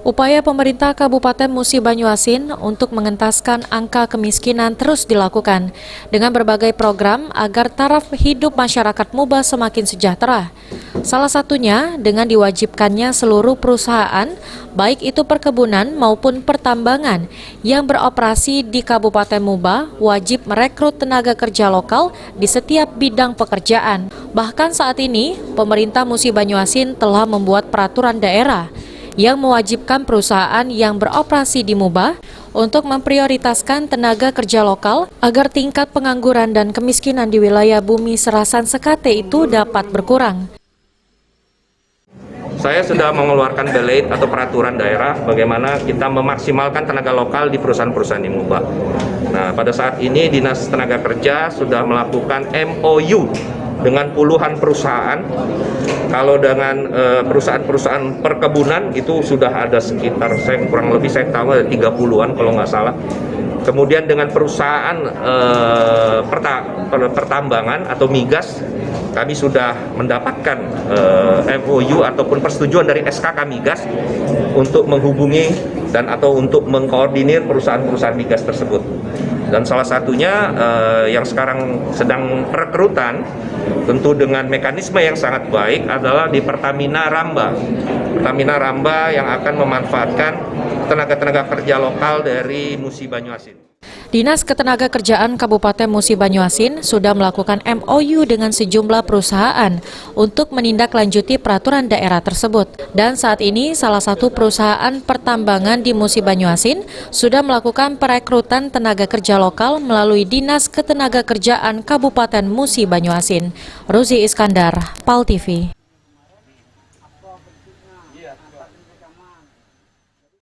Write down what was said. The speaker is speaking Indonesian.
Upaya pemerintah Kabupaten Musi Banyuasin untuk mengentaskan angka kemiskinan terus dilakukan dengan berbagai program agar taraf hidup masyarakat Muba semakin sejahtera. Salah satunya dengan diwajibkannya seluruh perusahaan, baik itu perkebunan maupun pertambangan yang beroperasi di Kabupaten Muba wajib merekrut tenaga kerja lokal di setiap bidang pekerjaan. Bahkan saat ini, pemerintah Musi Banyuasin telah membuat peraturan daerah yang mewajibkan perusahaan yang beroperasi di Muba untuk memprioritaskan tenaga kerja lokal agar tingkat pengangguran dan kemiskinan di wilayah Bumi Serasan Sekate itu dapat berkurang. Saya sudah mengeluarkan belait atau peraturan daerah bagaimana kita memaksimalkan tenaga lokal di perusahaan-perusahaan di Muba. Nah, pada saat ini Dinas Tenaga Kerja sudah melakukan MOU dengan puluhan perusahaan. Kalau dengan perusahaan-perusahaan perkebunan itu sudah ada sekitar, kurang lebih saya tahu ada 30-an kalau nggak salah. Kemudian dengan perusahaan pertambangan atau migas, kami sudah mendapatkan MOU ataupun persetujuan dari SKK Migas untuk menghubungi dan atau untuk mengkoordinir perusahaan-perusahaan migas tersebut. Dan salah satunya yang sekarang sedang perekrutan tentu dengan mekanisme yang sangat baik adalah di Pertamina Ramba. Pertamina Ramba yang akan memanfaatkan tenaga-tenaga kerja lokal dari Musi Banyuasin. Dinas Ketenagakerjaan Kabupaten Musi Banyuasin sudah melakukan MOU dengan sejumlah perusahaan untuk menindaklanjuti peraturan daerah tersebut. Dan saat ini salah satu perusahaan pertambangan di Musi Banyuasin sudah melakukan perekrutan tenaga kerja lokal melalui Dinas Ketenagakerjaan Kabupaten Musi Banyuasin. Rozi Iskandar, PAL TV.